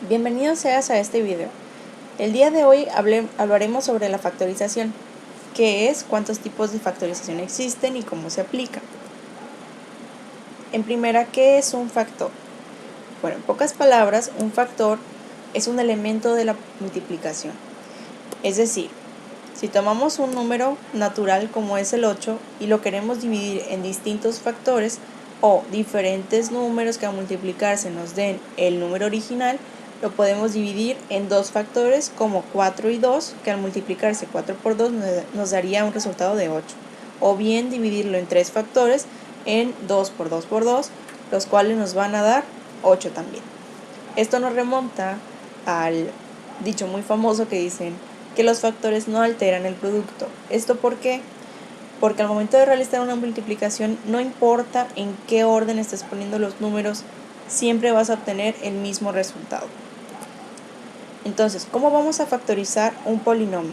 Bienvenidos seas a este video. El día de hoy hablaremos sobre la factorización, qué es, cuántos tipos de factorización existen y cómo se aplica. En primera, ¿qué es un factor? Bueno, en pocas palabras, un factor es un elemento de la multiplicación. Es decir, si tomamos un número natural como es el 8 y lo queremos dividir en distintos factores o diferentes números que al multiplicarse nos den el número original, lo podemos dividir en dos factores como 4 y 2, que al multiplicarse 4 por 2 nos daría un resultado de 8. O bien dividirlo en tres factores en 2 por 2 por 2, los cuales nos van a dar 8 también. Esto nos remonta al dicho muy famoso que dicen que los factores no alteran el producto. ¿Esto por qué? Porque al momento de realizar una multiplicación, no importa en qué orden estés poniendo los números, siempre vas a obtener el mismo resultado. Entonces, ¿cómo vamos a factorizar un polinomio?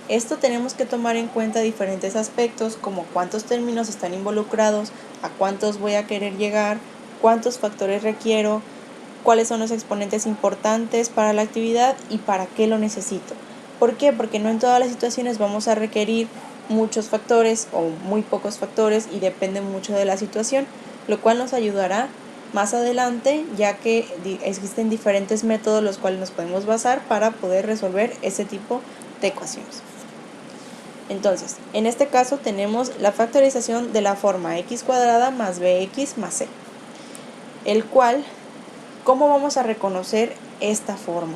Esto tenemos que tomar en cuenta diferentes aspectos como cuántos términos están involucrados, a cuántos voy a querer llegar, cuántos factores requiero, cuáles son los exponentes importantes para la actividad y para qué lo necesito. ¿Por qué? Porque no en todas las situaciones vamos a requerir muchos factores o muy pocos factores y depende mucho de la situación, lo cual nos ayudará más adelante, ya que existen diferentes métodos los cuales nos podemos basar para poder resolver ese tipo de ecuaciones. Entonces, en este caso tenemos la factorización de la forma x cuadrada más bx más c, el cual, ¿cómo vamos a reconocer esta forma?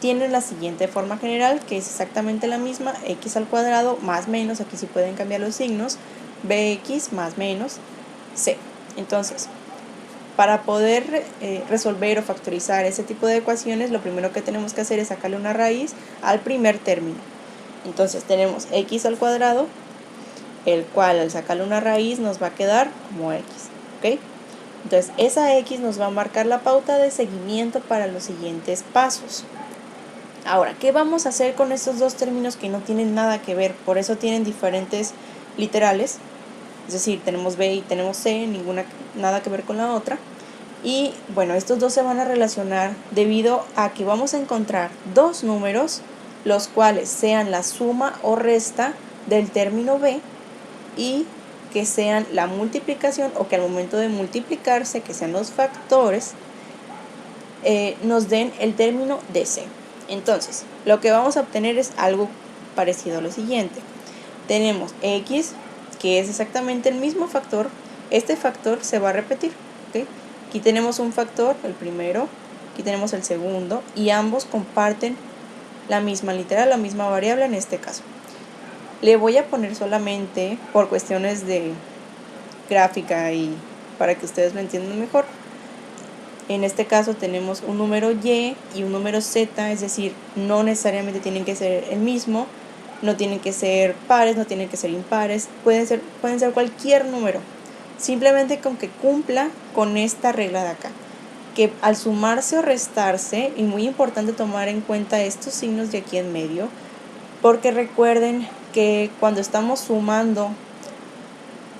Tiene la siguiente forma general, que es exactamente la misma, x al cuadrado más menos, aquí sí pueden cambiar los signos, bx más menos c. Entonces, para poder resolver o factorizar ese tipo de ecuaciones, lo primero que tenemos que hacer es sacarle una raíz al primer término. Entonces tenemos x al cuadrado, el cual al sacarle una raíz nos va a quedar como x, ¿ok? Entonces esa x nos va a marcar la pauta de seguimiento para los siguientes pasos. Ahora, ¿qué vamos a hacer con estos dos términos que no tienen nada que ver? Por eso tienen diferentes literales. Es decir, tenemos b y tenemos c, nada que ver con la otra. Y bueno, estos dos se van a relacionar debido a que vamos a encontrar dos números, los cuales sean la suma o resta del término b y que sean la multiplicación, o que al momento de multiplicarse, que sean los factores, nos den el término de c. Entonces, lo que vamos a obtener es algo parecido a lo siguiente. Tenemos x, que es exactamente el mismo factor. Este factor se va a repetir, ¿okay? Aquí tenemos un factor, el primero, aquí tenemos el segundo, y ambos comparten la misma literal, la misma variable en este caso. Le voy a poner solamente, por cuestiones de gráfica y para que ustedes lo entiendan mejor, en este caso tenemos un número y y un número z, es decir, no necesariamente tienen que ser el mismo, no tienen que ser pares, no tienen que ser impares, pueden ser cualquier número, simplemente con que cumpla con esta regla de acá, que al sumarse o restarse, y muy importante tomar en cuenta estos signos de aquí en medio, porque recuerden que cuando estamos sumando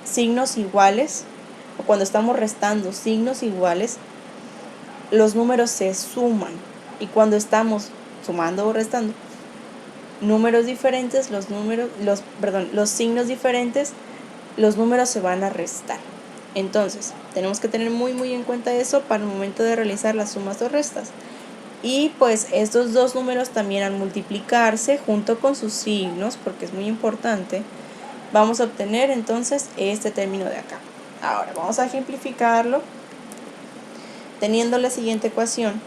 signos iguales o cuando estamos restando signos iguales, los números se suman, y cuando estamos sumando o restando números diferentes, los signos diferentes, los números se van a restar. Entonces, tenemos que tener muy en cuenta eso para el momento de realizar las sumas o restas. Y pues estos dos números también al multiplicarse junto con sus signos, porque es muy importante, vamos a obtener entonces este término de acá. Ahora vamos a ejemplificarlo teniendo la siguiente ecuación.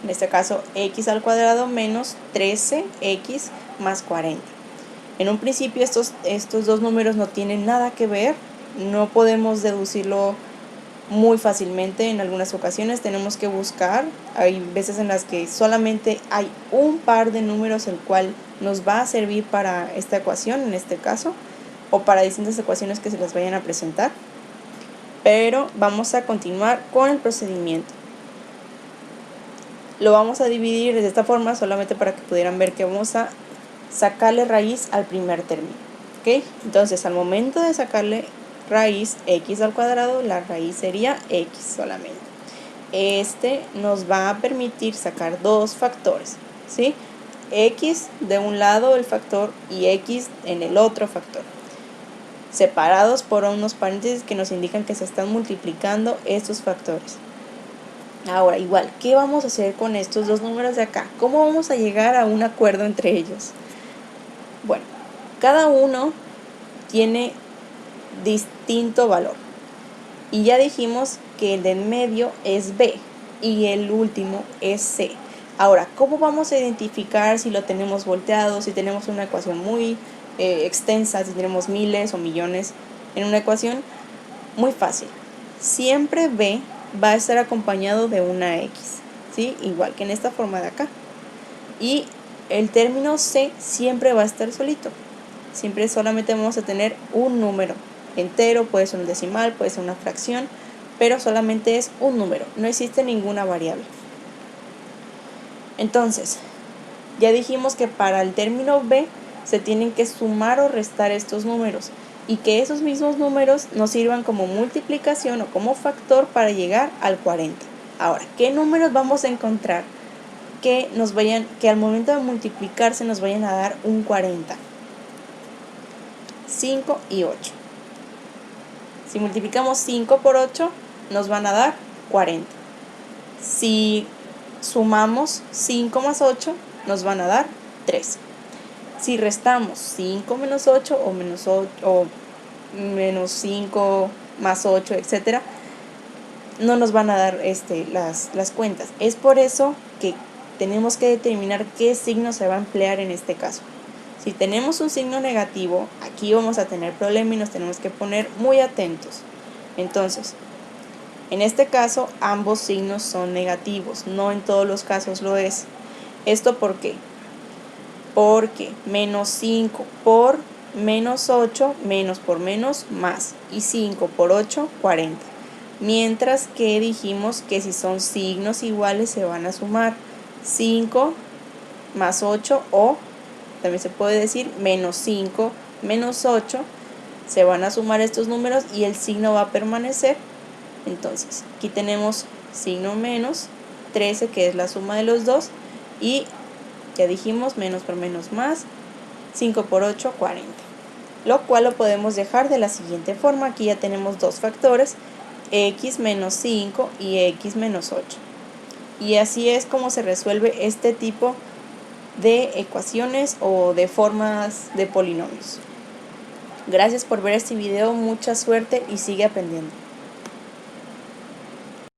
En este caso, x al cuadrado menos 13x más 40. En un principio estos dos números no tienen nada que ver, no podemos deducirlo muy fácilmente. En algunas ocasiones tenemos que buscar, hay veces en las que solamente hay un par de números el cual nos va a servir para esta ecuación, en este caso, o para distintas ecuaciones que se les vayan a presentar. Pero vamos a continuar con el procedimiento. Lo vamos a dividir de esta forma solamente para que pudieran ver que vamos a sacarle raíz al primer término, ¿ok? Entonces, al momento de sacarle raíz x al cuadrado, la raíz sería x solamente. este nos va a permitir sacar dos factores, ¿sí? X de un lado del factor y X en el otro factor, separados por unos paréntesis que nos indican que se están multiplicando estos factores. Ahora, igual, ¿qué vamos a hacer con estos dos números de acá? ¿Cómo vamos a llegar a un acuerdo entre ellos? Bueno, cada uno tiene distinto valor. Y ya dijimos que el del medio es B y el último es C. Ahora, ¿cómo vamos a identificar si lo tenemos volteado, si tenemos una ecuación muy extensa, si tenemos miles o millones en una ecuación? Muy fácil. Siempre B va a estar acompañado de una X, ¿sí? Igual que en esta forma de acá. Y el término C siempre va a estar solito. Siempre solamente vamos a tener un número entero, puede ser un decimal, puede ser una fracción, pero solamente es un número, no existe ninguna variable. Entonces, ya dijimos que para el término B se tienen que sumar o restar estos números y que esos mismos números nos sirvan como multiplicación o como factor para llegar al 40. Ahora, ¿qué números vamos a encontrar que al momento de multiplicarse nos vayan a dar un 40? 5 y 8. Si multiplicamos 5 por 8, nos van a dar 40. Si sumamos 5 más 8, nos van a dar 13. Si restamos 5 menos 8 o menos 5 más 8, etc., no nos van a dar las cuentas. Es por eso que tenemos que determinar qué signo se va a emplear en este caso. Si tenemos un signo negativo, aquí vamos a tener problema y nos tenemos que poner muy atentos. Entonces, en este caso, ambos signos son negativos, no en todos los casos lo es. ¿Esto por qué? Porque menos 5 por menos 8, menos por menos, más. Y 5 por 8, 40. Mientras que dijimos que si son signos iguales se van a sumar 5 más 8 o también se puede decir menos 5 menos 8, se van a sumar estos números y el signo va a permanecer. Entonces, aquí tenemos signo menos, 13 que es la suma de los dos y ya dijimos menos por menos más, 5 por 8, 40. Lo cual lo podemos dejar de la siguiente forma. Aquí ya tenemos dos factores, x menos 5 y x menos 8. Y así es como se resuelve este tipo de ecuaciones o de formas de polinomios. Gracias por ver este video, mucha suerte y sigue aprendiendo.